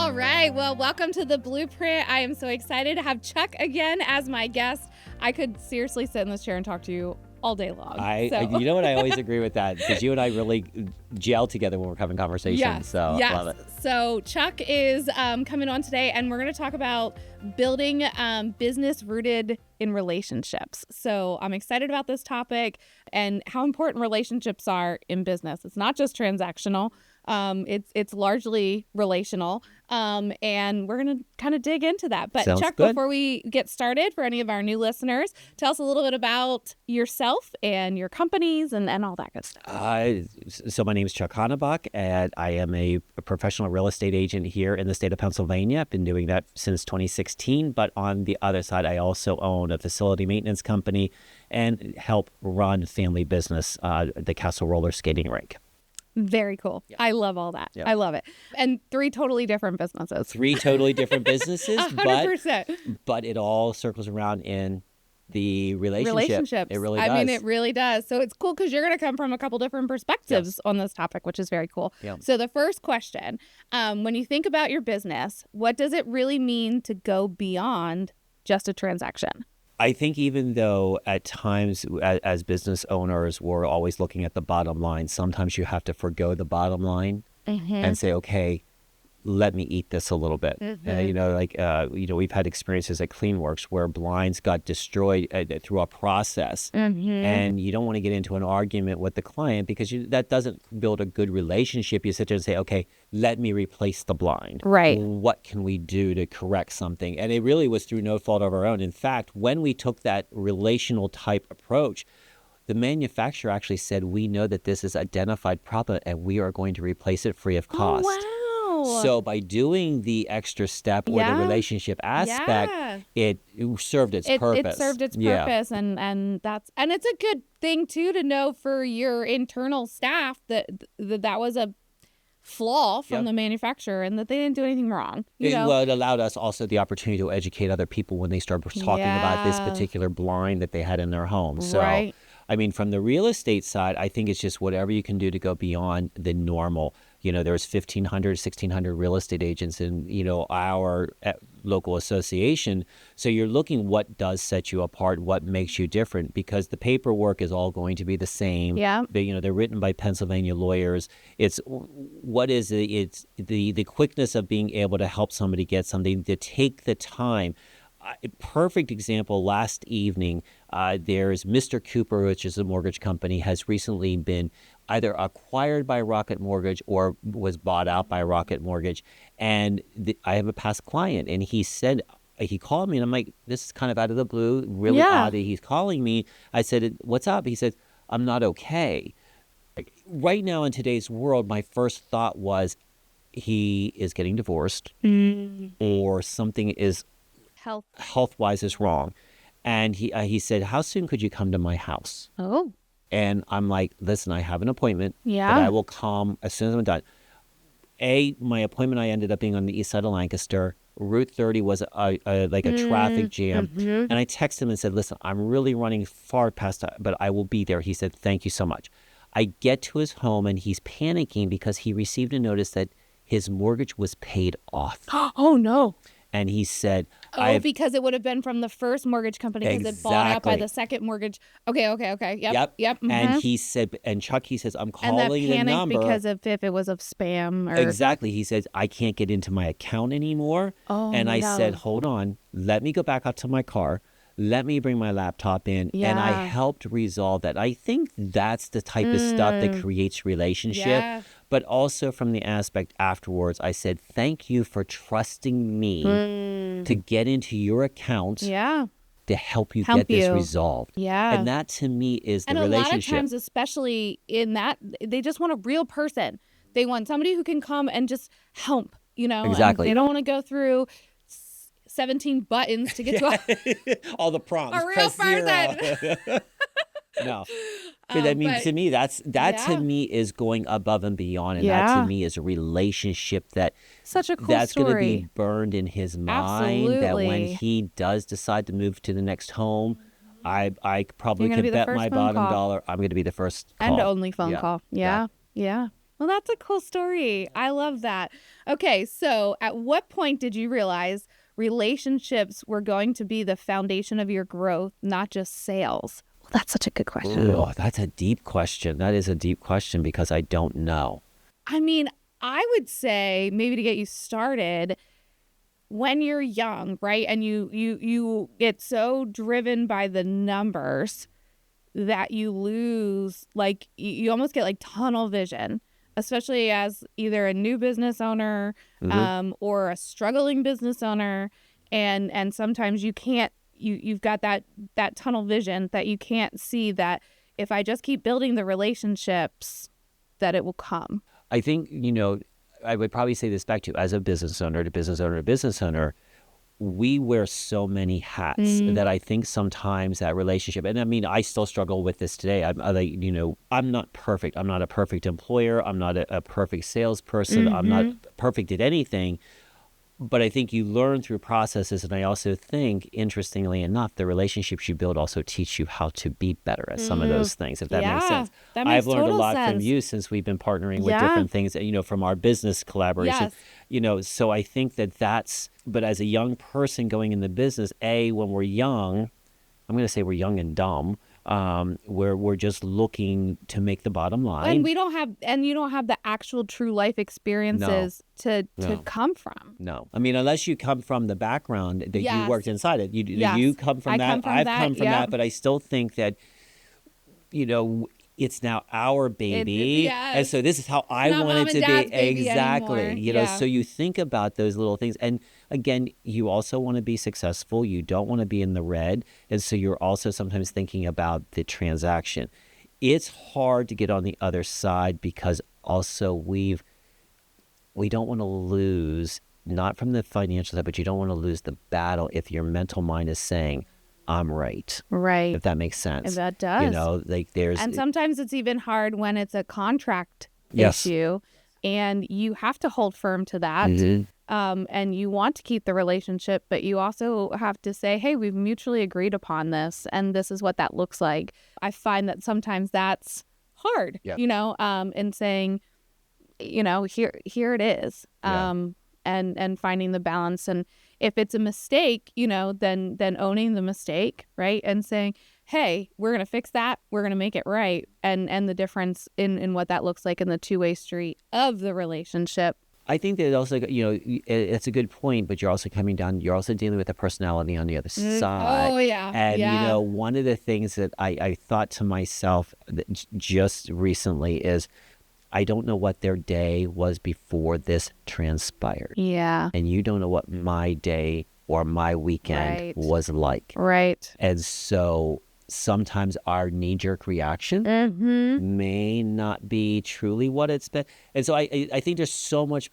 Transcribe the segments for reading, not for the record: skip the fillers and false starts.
All right. Well, welcome to The Blueprint. I am so excited to have Chuck again as my guest. I could seriously sit in this chair and talk to you all day long. You know what? I always agree with that because you and I really gel together when we're having conversations. Yes, so yes. love it. So Chuck is coming on today, and we're going to talk about building business rooted in relationships. So I'm excited about this topic and how important relationships are in business. It's not just transactional. It's largely relational, and we're going to kind of dig into that. But Sounds Chuck, good. before we get started, for any of our new listeners, tell us a little bit about yourself and your companies and all that good stuff. So my name is Chuck Honabach, and I am a professional real estate agent here in the state of Pennsylvania. I've been doing that since 2016. But on the other side, I also own a facility maintenance company and help run family business, the Castle Roller Skating Rink. Very cool. Yeah. I love all that. Yeah. I love it. And 3 totally different businesses. 3 totally different businesses, 100%. But it all circles around in the relationship. It really does. I mean, it really does. So it's cool because you're going to come from a couple different perspectives on this topic, which is very cool. Yeah. So the first question, when you think about your business, what does it really mean to go beyond just a transaction? I think even though at times as business owners, we're always looking at the bottom line, sometimes you have to forgo the bottom line and say, okay, let me eat this a little bit. We've had experiences at CleanWorks where blinds got destroyed through a process. And you don't want to get into an argument with the client because that doesn't build a good relationship. You sit there and say, okay, let me replace the blind. Right. What can we do to correct something? And it really was through no fault of our own. In fact, when we took that relational type approach, the manufacturer actually said, we know that this is identified problem and we are going to replace it free of cost. Oh, wow. So by doing the extra step or the relationship aspect, it served its purpose. It served its purpose, and it's a good thing too to know for your internal staff that was a flaw from the manufacturer and that they didn't do anything wrong. Well, it allowed us also the opportunity to educate other people when they start talking about this particular blind that they had in their home. So. Right. I mean, from the real estate side, I think it's just whatever you can do to go beyond the normal. There's 1,500, 1,600 real estate agents in, our local association. So you're looking what does set you apart, what makes you different, because the paperwork is all going to be the same. Yeah. They're written by Pennsylvania lawyers. It's the quickness of being able to help somebody get something, to take the time. Perfect example, last evening, there's Mr. Cooper, which is a mortgage company, has recently been either acquired by Rocket Mortgage or was bought out by Rocket Mortgage. And I have a past client, and he called me, and I'm like, this is kind of out of the blue, really odd that he's calling me. I said, what's up? He said, I'm not okay. Right now in today's world, my first thought was he is getting divorced or something is health-wise is wrong. And he said, how soon could you come to my house? Oh. And I'm like, listen, I have an appointment. Yeah. But I will come as soon as I'm done. My appointment, I ended up being on the east side of Lancaster. Route 30 was like a traffic jam. And I texted him and said, listen, I'm really running far past, but I will be there. He said, thank you so much. I get to his home and he's panicking because he received a notice that his mortgage was paid off. Oh, no. And he said, because it would have been from the first mortgage company because it bought out by the second mortgage. Okay. Yep. Mm-hmm. And he said, and Chuck, he says, I'm calling the number. Because of if it was of spam. Exactly. He says, I can't get into my account anymore. Oh, and I said, hold on, let me go back out to my car. Let me bring my laptop in. Yeah. And I helped resolve that. I think that's the type of stuff that creates relationship. Yeah. But also from the aspect afterwards, I said, thank you for trusting me to get into your account to help you get this resolved. Yeah. And that to me is the relationship. And a lot of times, especially in that, they just want a real person. They want somebody who can come and just help, Exactly. They don't want to go through 17 buttons to get to all the prompts. A real person. No. But I mean, to me, to me is going above and beyond. And that to me is a relationship that such a cool that's story. Going to be burned in his mind. Absolutely. That when he does decide to move to the next home, I probably could bet my bottom dollar I'm going to be the first call. And only phone call. Yeah. Well, that's a cool story. I love that. Okay, so at what point did you realize relationships were going to be the foundation of your growth, not just sales? Well, that's such a good question. Oh, that's a deep question. That is a deep question because I don't know. I mean, I would say maybe to get you started, when you're young, right? And you get so driven by the numbers that you lose, like you almost get like tunnel vision, especially as either a new business owner or a struggling business owner, and sometimes you can't, you've got that tunnel vision that you can't see that if I just keep building the relationships that it will come. I think, I would probably say this back to as a business owner to business owner to business owner, we wear so many hats that I think sometimes that relationship, and I mean, I still struggle with this today. I'm not perfect. I'm not a perfect employer. I'm not a perfect salesperson. I'm not perfect at anything. But I think you learn through processes. And I also think, interestingly enough, the relationships you build also teach you how to be better at some of those things, if that makes sense. That makes I've learned a total lot from sense. you since we've been partnering with different things, from our business collaboration. So I think but as a young person going in the business, when we're young, I'm going to say we're young and dumb, we're just looking to make the bottom line. And you don't have the actual true life experiences to come from. No. I mean, unless you come from the background that you worked inside it. Yes. You come from that. I've come from that. But I still think that, it's now our baby. And so this is how I want it to be. Exactly. So you think about those little things. And again, you also want to be successful. You don't want to be in the red. And so you're also sometimes thinking about the transaction. It's hard to get on the other side because also we don't want to lose, not from the financial side, but you don't want to lose the battle if your mental mind is saying, I'm right. Right. If that makes sense. If that does. And sometimes it's even hard when it's a contract Yes. issue and you have to hold firm to that. And you want to keep the relationship, but you also have to say, hey, we've mutually agreed upon this and this is what that looks like. I find that sometimes that's hard, in saying, here it is. And finding the balance. And if it's a mistake, then owning the mistake, right? And saying, hey, we're going to fix that. We're going to make it right. And the difference in what that looks like in the two-way street of the relationship. I think that also, it's a good point, but you're also you're also dealing with the personality on the other side. Oh, yeah. And, one of the things that I thought to myself just recently is, I don't know what their day was before this transpired. Yeah. And you don't know what my day or my weekend was like. Right. And so sometimes our knee-jerk reaction may not be truly what it's been. And so I think there's so much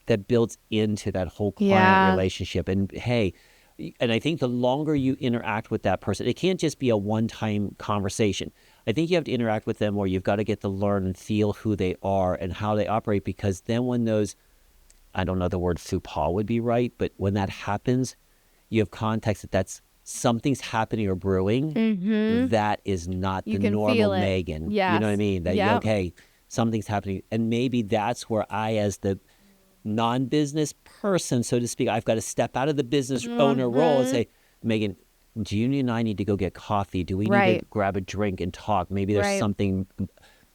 that builds into that whole client relationship. And hey, and I think the longer you interact with that person, it can't just be a one-time conversation. I think you have to interact with them, or you've got to get to learn and feel who they are and how they operate, because then when those, I don't know the word faux pas would be right, but when that happens, you have context that's something's happening or brewing that is not the normal Megan. Yes. You know what I mean? That, okay, something's happening. And maybe that's where I, as the non-business person, so to speak, I've got to step out of the business owner role and say, Megan, do you and I need to go get coffee? Do we need to grab a drink and talk? Maybe there's something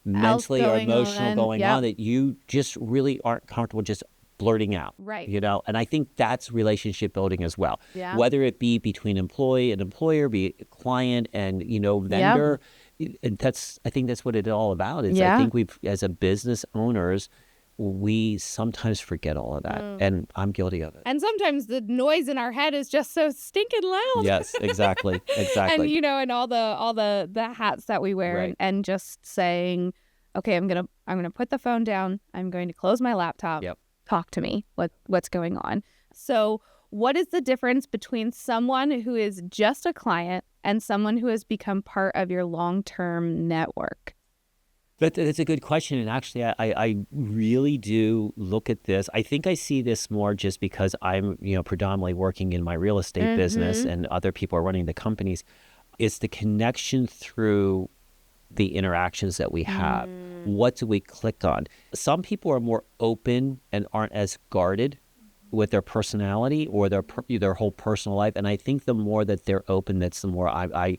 mentally or emotional going on that you just really aren't comfortable just blurting out. Right. And I think that's relationship building as well. Yeah. Whether it be between employee and employer, be it client and, vendor. And I think that's what it's all about. I think we've, as a business owners, we sometimes forget all of that, and I'm guilty of it. And sometimes the noise in our head is just so stinking loud. Yes, exactly. And and all the hats that we wear, and just saying, okay, I'm gonna put the phone down. I'm going to close my laptop. Yep. Talk to me. What's going on? So, what is the difference between someone who is just a client and someone who has become part of your long-term network? That's a good question. And actually, I really do look at this. I think I see this more just because I'm, predominantly working in my real estate business and other people are running the companies. It's the connection through the interactions that we have. What do we click on? Some people are more open and aren't as guarded with their personality or their whole personal life. And I think the more that they're open, that's the more I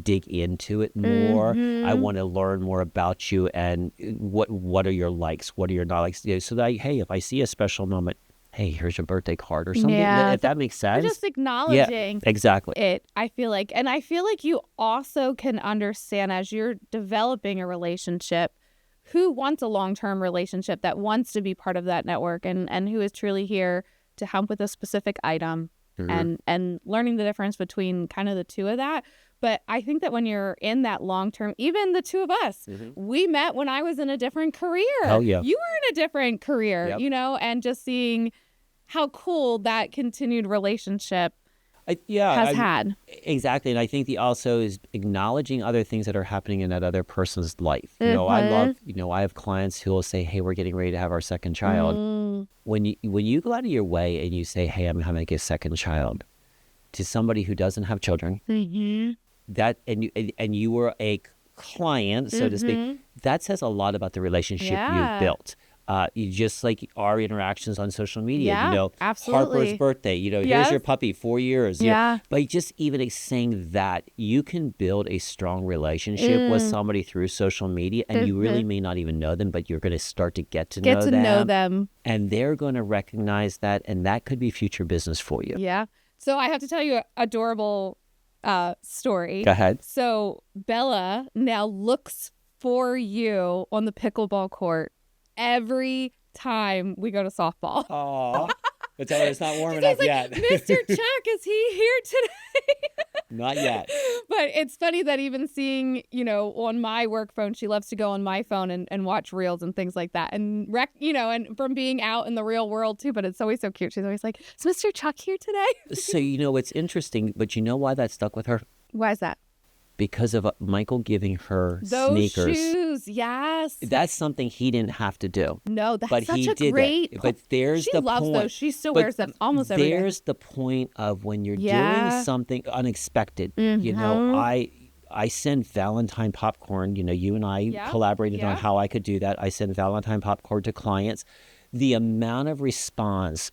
dig into it more. I want to learn more about you and what are your likes, what are your not likes. So that, hey, if I see a special moment, hey, here's your birthday card or something. Yeah, if that makes sense. just acknowledging exactly. it, I feel like. And I feel like you also can understand as you're developing a relationship who wants a long-term relationship that wants to be part of that network and who is truly here to help with a specific item and learning the difference between kind of the two of that. But I think that when you're in that long-term, even the two of us, we met when I was in a different career. Oh, yeah. You were in a different career, and just seeing how cool that continued relationship has had. Exactly. And I think the also is acknowledging other things that are happening in that other person's life. I love, I have clients who will say, hey, we're getting ready to have our second child. When you go out of your way and you say, hey, I'm having a second child to somebody who doesn't have children, that and you were a client, so to speak, that says a lot about the relationship you've built. You just like our interactions on social media, absolutely. Harper's birthday, here's your puppy, 4 years. By just even saying that, you can build a strong relationship with somebody through social media, and you really may not even know them, but you're going to start to get to know them. And they're going to recognize that, and that could be future business for you. Yeah. So I have to tell you an adorable story. Go ahead. So Bella now looks for you on the pickleball court every time we go to softball. Oh, but tell her it's not warm enough yet. Mr. Chuck, is he here today? Not yet. But it's funny that even seeing, on my work phone, she loves to go on my phone and watch reels and things like that. And, and from being out in the real world too, but it's always so cute. She's always like, is Mr. Chuck here today? So, it's interesting, but you know why that stuck with her? Why is that? Because of Michael giving her those sneakers. Shoes, yes. That's something he didn't have to do. No, that's such a great. But there's the point. She loves those. She still wears them almost every day. There's the point of when you're doing something unexpected. I send Valentine popcorn. You and I collaborated on how I could do that. I send Valentine popcorn to clients. The amount of response.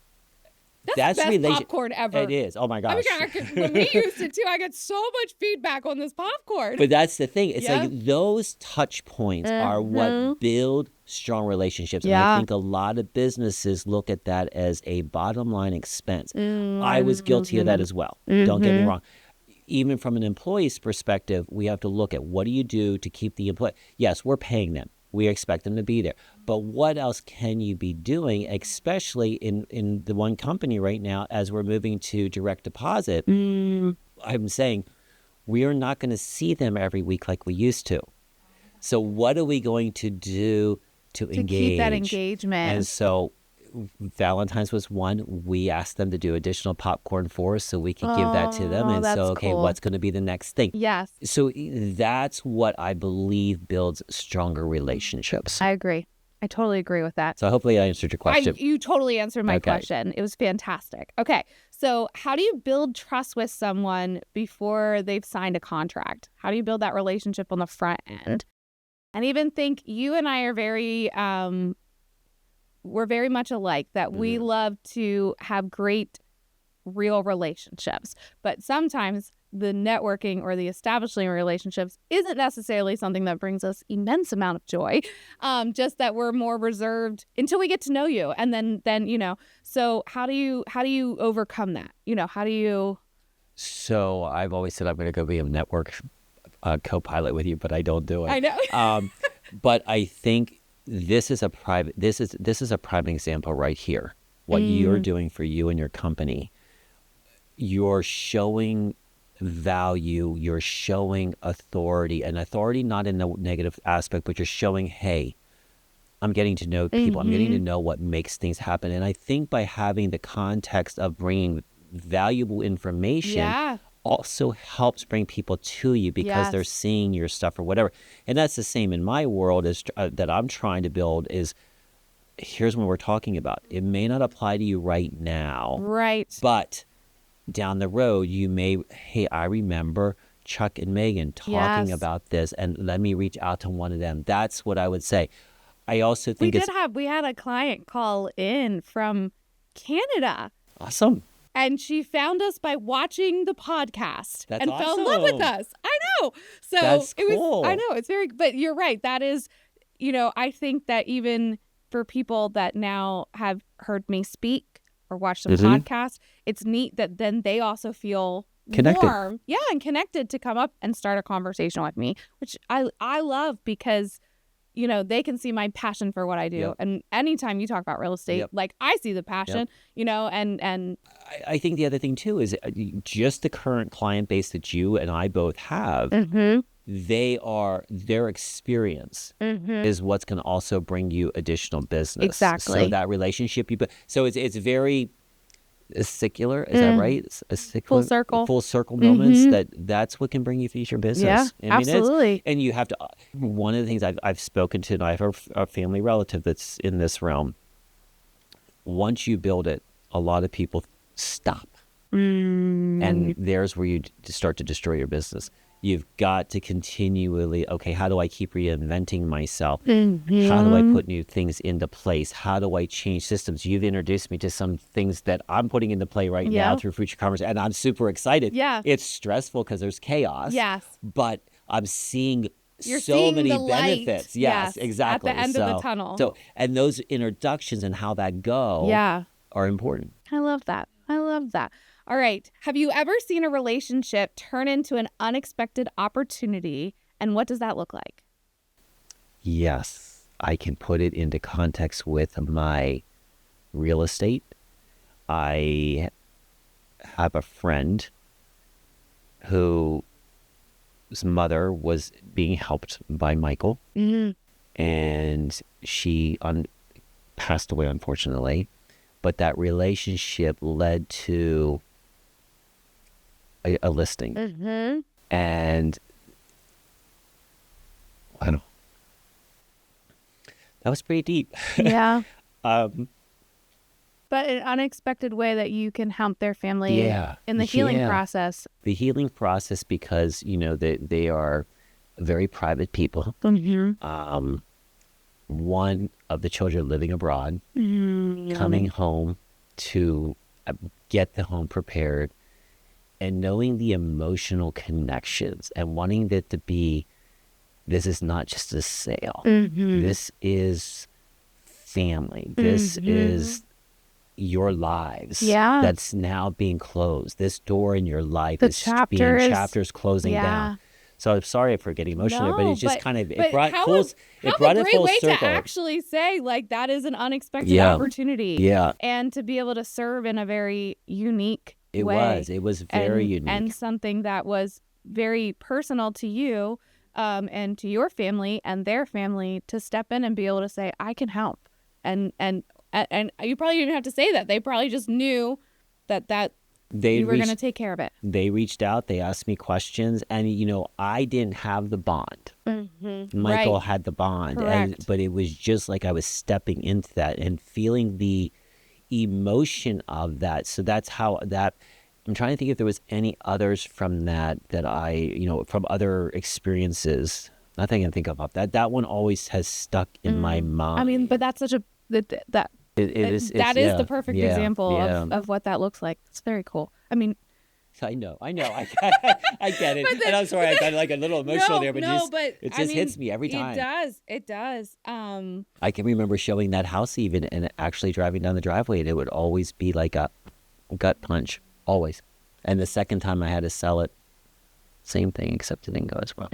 That's the best popcorn ever. It is. Oh my gosh. When we used it too, I got so much feedback on this popcorn. But that's the thing. It's like those touch points are what build strong relationships. And I think a lot of businesses look at that as a bottom line expense. I was guilty of that as well. Don't get me wrong. Even from an employee's perspective, we have to look at what do you do to keep the employee. Yes, we're paying them. We expect them to be there. But what else can you be doing, especially in the one company right now, as we're moving to direct deposit? I'm saying we are not going to see them every week like we used to. So what are we going to do to engage? Keep that engagement. And so Valentine's was one. We asked them to do additional popcorn for us so we could give that to them. And so, okay, cool. What's going to be the next thing? Yes. So that's what I believe builds stronger relationships. I agree. I totally agree with that. So hopefully I answered your question. You totally answered my question. It was fantastic. Okay. So how do you build trust with someone before they've signed a contract? How do you build that relationship on the front end? And even think you and I are very... we're very much alike, that we love to have great real relationships. But sometimes the networking or the establishing relationships isn't necessarily something that brings us immense amount of joy. Just that we're more reserved until we get to know you. And then, so how do you overcome that? How do you? So I've always said I'm going to go be a network co-pilot with you, but I don't do it. I know. But I think this is a prime example right here. What you're doing for you and your company, you're showing value, you're showing authority, and authority not in a negative aspect, but you're showing, hey, I'm getting to know people. I'm getting to know what makes things happen. And I think by having the context of bringing valuable information also helps bring people to you because they're seeing your stuff or whatever. And that's the same in my world as that I'm trying to build is, here's what we're talking about. It may not apply to you right now. Right. But down the road, you may, hey, I remember Chuck and Megan talking Yes. about this, and let me reach out to one of them. That's what I would say. I also think We had a client call in from Canada, awesome. and she found us by watching the podcast That's and fell in love with awesome. us. I know. So That's it was, cool. I know, it's very, but you're right. That is, I think that even for people that now have heard me speak or watch the podcast, it's neat that then they also feel Connected. warm, and connected to come up and start a conversation with me, which I love because they can see my passion for what I do. Yep. And anytime you talk about real estate, Yep. like I see the passion, and I think the other thing too is just the current client base that you and I both have. Their experience is what's going to also bring you additional business. Exactly. So that relationship so it's very secular, is that right? Full circle. Full circle moments. That's what can bring you future business. Yeah, absolutely. And you have to. One of the things I've spoken to, and I have a family relative that's in this realm. Once you build it, a lot of people stop, and there's where you start to destroy your business. You've got to continually, okay, how do I keep reinventing myself? How do I put new things into place? How do I change systems? You've introduced me to some things that I'm putting into play right now through Future Commerce, and I'm super excited. Yeah. It's stressful because there's chaos. Yes. But I'm seeing You're so seeing many the light. benefits. Yes, exactly. At the end of the tunnel. So, and those introductions and how that go are important. I love that. All right. Have you ever seen a relationship turn into an unexpected opportunity? And what does that look like? Yes, I can put it into context with my real estate. I have a friend whose mother was being helped by Michael, and she passed away, unfortunately. But that relationship led to a listing. And I don't know. That was pretty deep. Yeah. But an unexpected way that you can help their family in the healing process. The healing process, because, they are very private people. One of the children living abroad, coming home to get the home prepared, and knowing the emotional connections and wanting it to be, this is not just a sale. This is family. This is your lives. That's now being closed. This door in your life is chapters closing down. So I'm sorry for getting emotional, but it's just it brought it full circle. A great way to actually say, like, that is an unexpected opportunity. Yeah. And to be able to serve in a very unique way. It was very unique. And something that was very personal to you and to your family and their family, to step in and be able to say, I can help. And you probably didn't have to say that. They probably just knew that you were going to take care of it. They reached out. They asked me questions. And, I didn't have the bond. Michael had the bond. But it was just like I was stepping into that and feeling the emotion of that. So that's how that... I'm trying to think if there was any others from that I, from other experiences. Nothing I can think of that. That one always has stuck in my mind. I mean, but that's such a... It is the perfect example of what that looks like. It's very cool. I mean, I know. I get it. And I'm sorry, I got like a little emotional there, but it just hits me every time. It does. I can remember showing that house even, and actually driving down the driveway, and it would always be like a gut punch, always. And the second time I had to sell it, same thing, except it didn't go as well.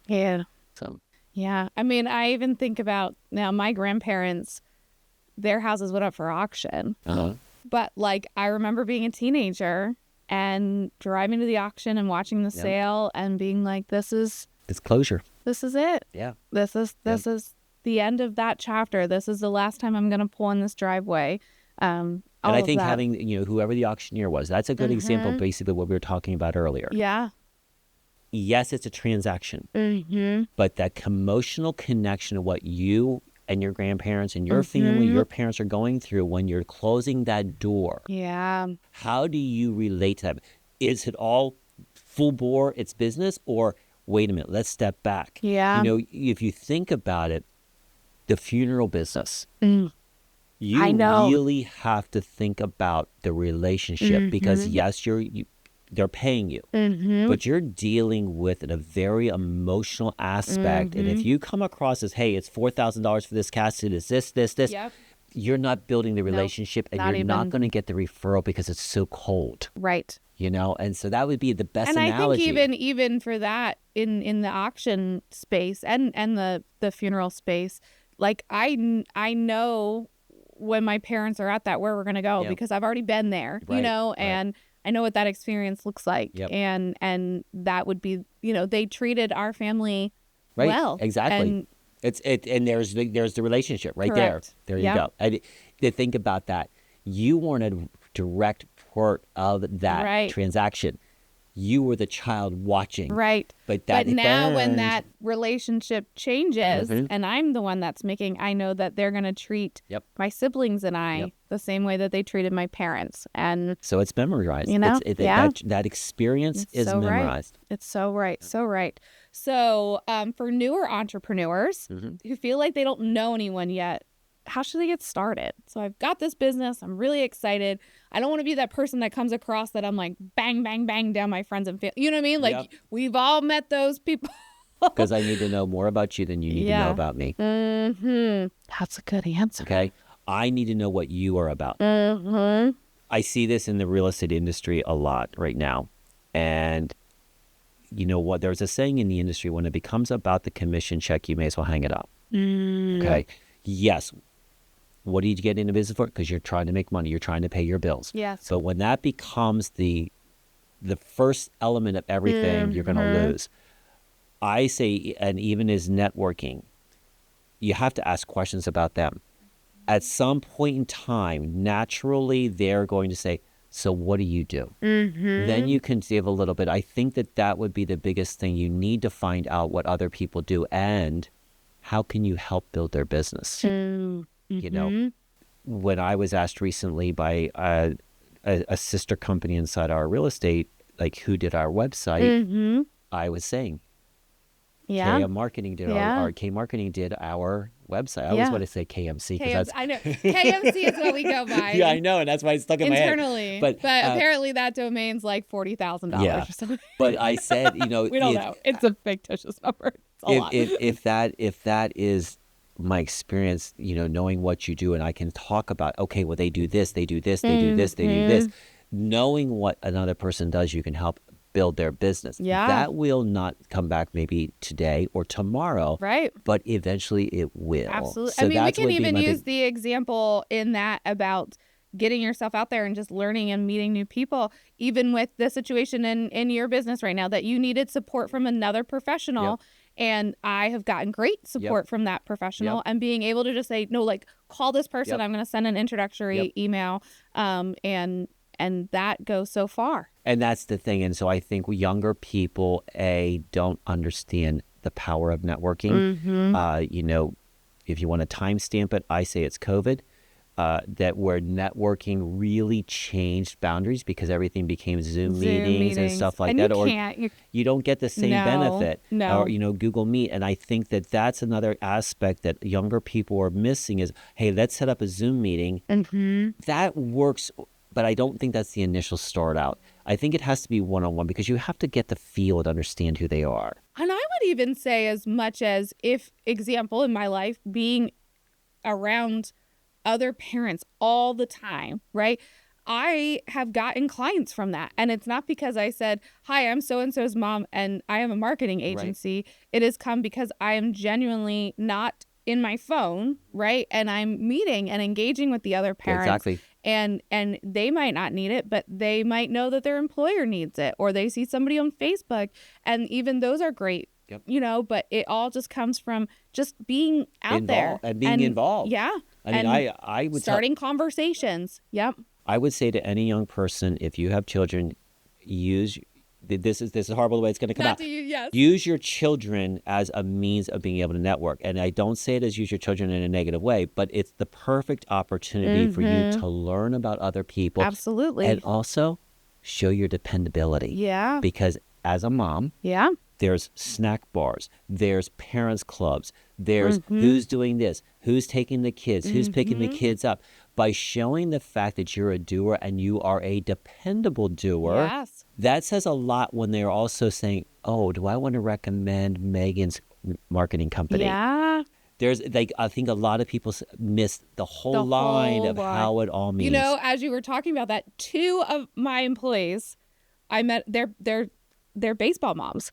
Yeah. So. Yeah. I mean, I even think about now my grandparents. Their houses went up for auction. But like, I remember being a teenager and driving to the auction and watching the sale and being like, it's closure. This is it. Yeah. This is the end of that chapter. This is the last time I'm going to pull in this driveway. And I think having, whoever the auctioneer was, that's a good example, basically what we were talking about earlier. Yeah. Yes, it's a transaction, but that emotional connection of what you and your grandparents and your family, your parents are going through when you're closing that door. Yeah. How do you relate to that? Is it all full bore, it's business, or wait a minute, let's step back. Yeah. If you think about it, the funeral business, I you know. really have to think about the relationship because yes, they're paying you, but you're dealing with a very emotional aspect. And if you come across as, hey, it's $4,000 for this casket, it's this, Yep. you're not building the relationship, and not you're not even. going to get the referral because it's so cold. Right. And so that would be the best And analogy. I think even for that in the auction space and the funeral space, like I know when my parents are at that where we're going to go because I've already been there, Right, and I know what that experience looks like. Yep. And that would be, they treated our family Right, well. exactly. And there's the relationship right Correct. there. There you go. And to think about that, you weren't a direct part of that transaction. You were the child watching. Right. But now when that relationship changes and I'm the one that's I know that they're going to treat my siblings and I the same way that they treated my parents. And so it's memorized. That experience is memorized. It's so right. So right. So for newer entrepreneurs who feel like they don't know anyone yet, how should they get started? So I've got this business. I'm really excited. I don't want to be that person that comes across that I'm like, bang, bang, bang down my friends and family. You know what I mean? Like we've all met those people. Because I need to know more about you than you need to know about me. That's a good answer. Okay. I need to know what you are about. I see this in the real estate industry a lot right now. And you know what? There's a saying in the industry, when it becomes about the commission check, you may as well hang it up. Okay. Yes. What do you get into business for? Because you're trying to make money. You're trying to pay your bills. Yes. But when that becomes the first element of everything, you're going to lose. I say, and even as networking, you have to ask questions about them. At some point in time, naturally, they're going to say, so what do you do? Then you can give a little bit. I think that would be the biggest thing. You need to find out what other people do and how can you help build their business. When I was asked recently by a sister company inside our real estate, like who did our website, I was saying, KM Marketing did our K Marketing did our website. I always want to say KMC because I know KMC is what we go by. Yeah, I know, and that's why it's stuck in my head. Internally, but apparently that domain's like $40,000 or something. But I said, we don't know. It's a fictitious number. It's a lot. If that is my experience, knowing what you do, and I can talk about, okay, well, they do this, they do this, they do this, they do this. Knowing what another person does, you can help build their business. Yeah. That will not come back maybe today or tomorrow. Right. But eventually it will. Absolutely. So we can even use the example in that about getting yourself out there and just learning and meeting new people, even with the situation in your business right now that you needed support from another professional. And I have gotten great support from that professional and being able to just say, no, like call this person. I'm going to send an introductory email. And that goes so far. And that's the thing. And so I think younger people, don't understand the power of networking. If you want to timestamp it, I say it's COVID. That where networking really changed boundaries because everything became Zoom meetings and stuff like that. You don't get the same benefit. Or, Google Meet. And I think that's another aspect that younger people are missing is, hey, let's set up a Zoom meeting. That works. But I don't think that's the initial start out. I think it has to be one-on-one because you have to get the feel and understand who they are. And I would even say as much as example in my life, being around other parents all the time, right? I have gotten clients from that. And it's not because I said, hi, I'm so-and-so's mom and I am a marketing agency. Right. It has come because I am genuinely not in my phone, right? And I'm meeting and engaging with the other parents. Exactly. And they might not need it, but they might know that their employer needs it, or they see somebody on Facebook, and even those are great, but it all just comes from just being out there and being involved. Yeah. I mean, I would starting conversations. Yep. I would say to any young person, if you have children, this is horrible the way it's going to come out. Yes. Use your children as a means of being able to network. And I don't say it as use your children in a negative way, but it's the perfect opportunity for you to learn about other people. Absolutely. And also show your dependability. Yeah. Because as a mom, Yeah. there's snack bars, there's parents clubs, there's who's doing this, who's taking the kids, who's picking the kids up. By showing the fact that you're a doer and you are a dependable doer, Yes. that says a lot when they're also saying, oh, do I want to recommend Megan's marketing company? Yeah. There's like, I think a lot of people miss the whole line of how it all means. You know, as you were talking about that, 2 of my employees, I met they're baseball moms.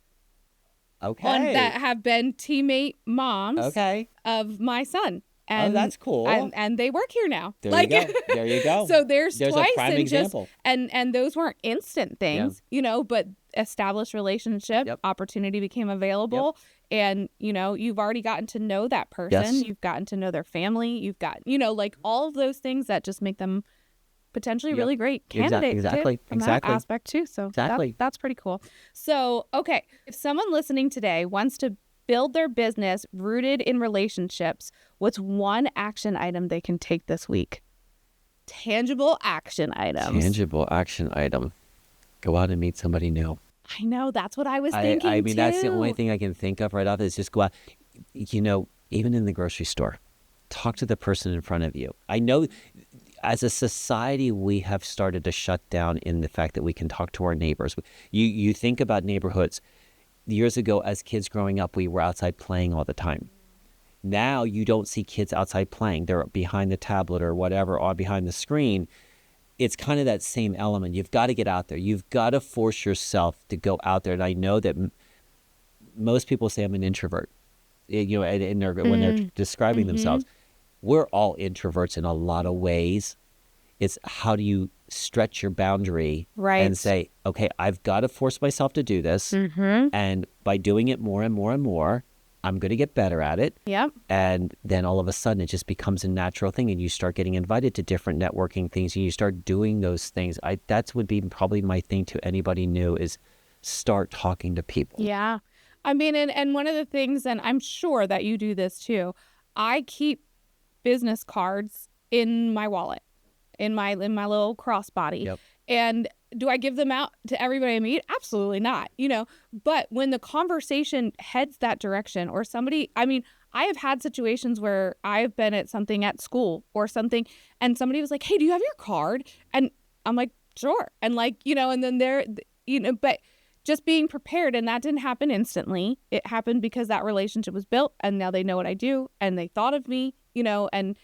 Okay. That have been teammate moms of my son. And, that's cool. And they work here now. There you go. There you go. So there's twice a prime example. And those weren't instant things, you know, but established relationship, opportunity became available. And, you know, you've already gotten to know that person. Yes. You've gotten to know their family. You've got, you know, like all of those things that just make them potentially really great candidates Exactly. from that aspect too. So that's pretty cool. So, okay, if someone listening today wants to build their business rooted in relationships, what's one action item they can take this week? Tangible action items. Tangible action item. Go out and meet somebody new. I know. That's what I was thinking I mean, too. that's the only thing I can think of right off is just go out. You know, even in the grocery store, talk to the person in front of you. I know as a society, we have started to shut down in the fact that we can talk to our neighbors. You think about neighborhoods. Years ago, as kids growing up, we were outside playing all the time. Now you don't see kids outside playing. They're behind the tablet or whatever, or behind the screen. It's kind of that same element. You've got to get out there. You've got to force yourself to go out there. And I know that most people say I'm an introvert, you know, and when they're describing themselves. We're all introverts in a lot of ways. It's how do you stretch your boundary and say, okay, I've got to force myself to do this. And by doing it more and more and more, I'm going to get better at it. Yep. And then all of a sudden it just becomes a natural thing and you start getting invited to different networking things and you start doing those things. That would be probably my thing to anybody new is start talking to people. Yeah. I mean, and one of the things, and I'm sure that you do this too, I keep business cards in my wallet, in my little crossbody. Yep. And do I give them out to everybody I meet? Absolutely not, you know. But when the conversation heads that direction or somebody, I mean, I have had situations where I've been at something at school or something and somebody was like, hey, do you have your card? And I'm like, sure. And like, you know, and then they're, you know, but just being prepared. And that didn't happen instantly. It happened because that relationship was built and now they know what I do and they thought of me, you know, and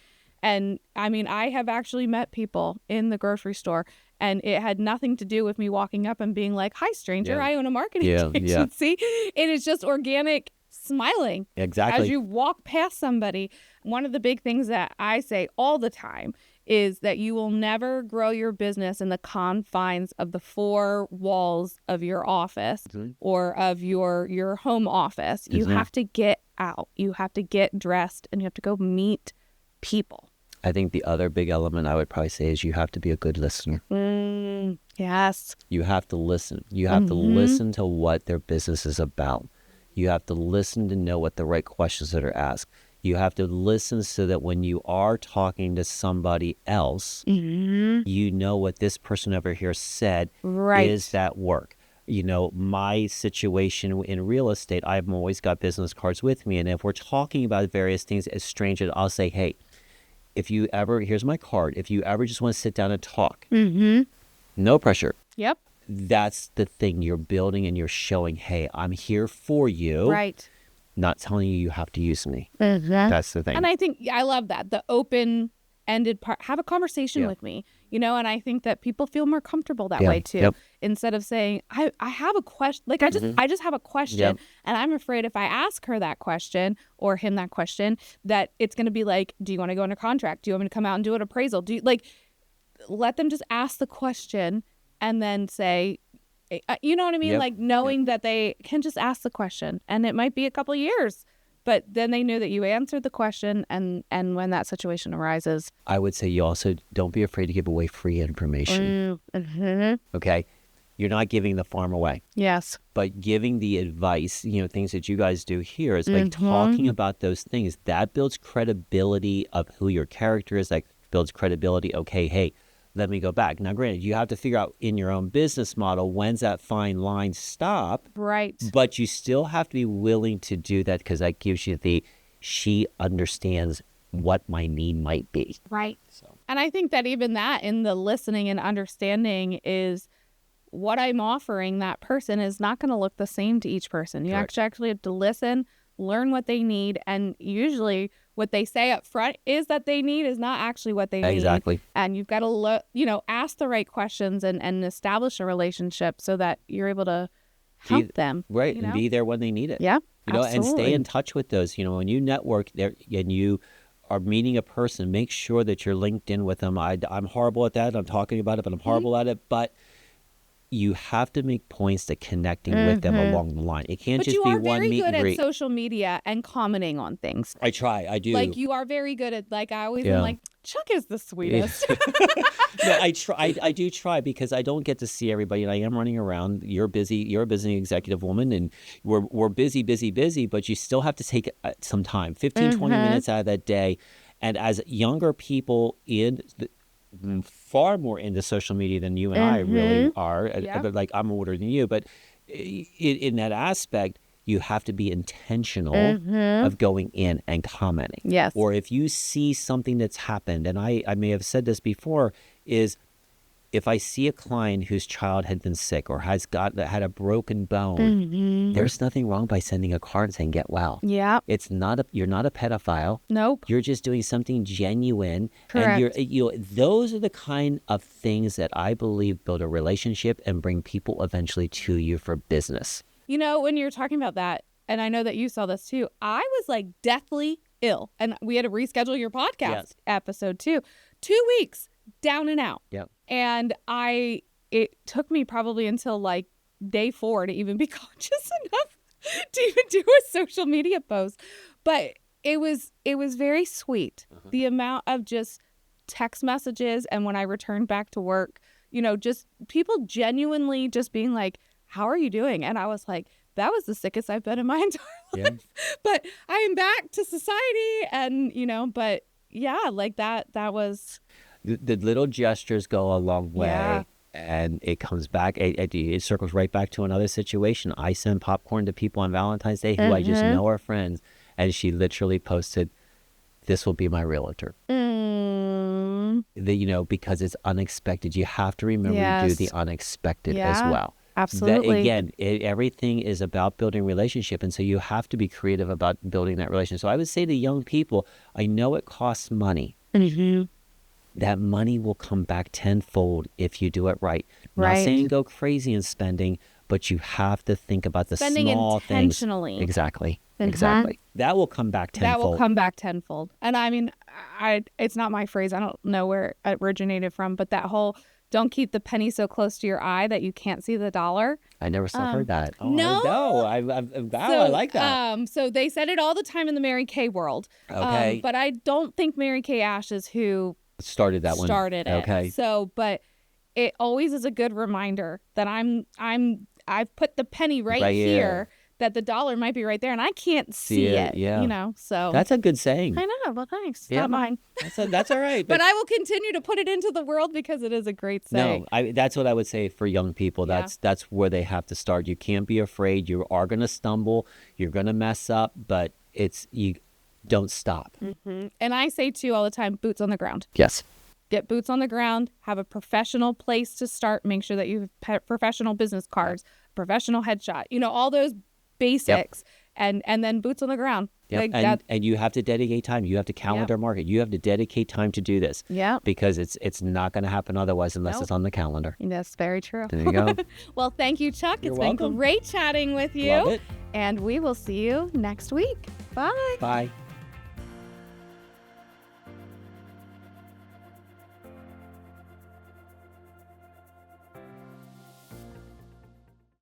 I mean, I have actually met people in the grocery store and it had nothing to do with me walking up and being like, hi, stranger, I own a marketing agency. It is just organic smiling. Exactly. As you walk past somebody. One of the big things that I say all the time is that you will never grow your business in the confines of the 4 walls of your office or of your home office. You have to get out. You have to get dressed and you have to go meet people. I think the other big element I would probably say is you have to be a good listener. Yes. You have to listen. You have to listen to what their business is about. You have to listen to know what the right questions that are asked. You have to listen so that when you are talking to somebody else, you know what this person over here said is that work. You know, my situation in real estate, I've always got business cards with me. And if we're talking about various things as strangers, I'll say, hey, if you ever, here's my card. If you ever just want to sit down and talk, no pressure. Yep. That's the thing you're building and you're showing, hey, I'm here for you. Right. Not telling you have to use me. That's the thing. And I think I love that. The open-ended part. Have a conversation with me, you know, and I think that people feel more comfortable that way too. Instead of saying, I have a question, like I just have a question and I'm afraid if I ask her that question or him that question, that it's going to be like, do you want to go into contract? Do you want me to come out and do an appraisal? Do you let them just ask the question and then say, you know what I mean? Like knowing that they can just ask the question and it might be a couple of years, but then they know that you answered the question and when that situation arises. I would say you also don't be afraid to give away free information. Okay? You're not giving the farm away. Yes. But giving the advice, you know, things that you guys do here is like talking about those things. That builds credibility of who your character is. That builds credibility. Okay, hey, let me go back. Now, granted, you have to figure out in your own business model, when's that fine line stop? Right. But you still have to be willing to do that, because that gives you she understands what my need might be. Right. And I think that even that in the listening and understanding is what I'm offering that person is not going to look the same to each person. You actually have to listen, learn what they need. And usually what they say up front is that they need is not actually what they need. Exactly. And you've got to, ask the right questions and establish a relationship so that you're able to help them. Right. And be there when they need it. Yeah. And stay in touch with those. When you network there and you are meeting a person, make sure that you're linked in with them. I'm horrible at that. I'm talking about it, but I'm horrible at it. But you have to make points to connecting with them along the line. It can't just be one meet and greet. But you are very good at social media and commenting on things. I try. I do. Like, you are very good at, I always am like, Chuck is the sweetest. Yeah, I try. I do try, because I don't get to see everybody, and I am running around. You're busy. You're a busy executive woman, and we're busy, but you still have to take some time, 15, 20 minutes out of that day. And as younger people far more into social media than you and I really are. Like, I'm older than you, but in that aspect, you have to be intentional of going in and commenting. Yes. Or if you see something that's happened, and I may have said this before, is if I see a client whose child had been sick or had a broken bone, there's nothing wrong by sending a card saying, get well. Yeah. You're not a pedophile. Nope. You're just doing something genuine. Correct. And those are the kind of things that I believe build a relationship and bring people eventually to you for business. When you're talking about that, and I know that you saw this too, I was like deathly ill, and we had to reschedule your podcast episode too. 2 weeks down and out. Yep. And it took me probably until like day 4 to even be conscious enough to even do a social media post. But it was very sweet. The amount of just text messages, and when I returned back to work, just people genuinely just being like, how are you doing? And I was like, that was the sickest I've been in my entire life. But I am back to society, and but yeah, like that was. The little gestures go a long way, and it comes back. It circles right back to another situation. I send popcorn to people on Valentine's Day who I just know are friends, and she literally posted, "This will be my realtor." Because it's unexpected. You have to remember to do the unexpected as well. Absolutely. Everything is about building relationship, and so you have to be creative about building that relationship. So I would say to young people, I know it costs money. That money will come back tenfold if you do it right. Not saying go crazy in spending, but you have to think about the spending small intentionally. Things. Exactly. That will come back tenfold. And I mean, it's not my phrase. I don't know where it originated from, but that whole don't keep the penny so close to your eye that you can't see the dollar. I never heard that. Oh, no. I like that. So they said it all the time in the Mary Kay world. Okay. But I don't think Mary Kay Ash is who started that one. Started it. Okay. So, but it always is a good reminder that I've put the penny right here, that the dollar might be right there, and I can't see it. Yeah. So that's a good saying. I know. Well, thanks. Not mine. That's all right. But I will continue to put it into the world because it is a great saying. No, that's what I would say for young people. That's where they have to start. You can't be afraid. You are going to stumble. You're going to mess up, but you don't stop. And I say too all the time, boots on the ground. Yes. Get boots on the ground. Have a professional place to start. Make sure that you have professional business cards, professional headshot. All those basics, and then boots on the ground. Yep. And you have to dedicate time. You have to calendar mark it. You have to dedicate time to do this. Yeah. Because it's not going to happen otherwise unless it's on the calendar. That's very true. There you go. Well, thank you, Chuck. You're It's welcome. been great chatting with you. Love it. And we will see you next week. Bye. Bye.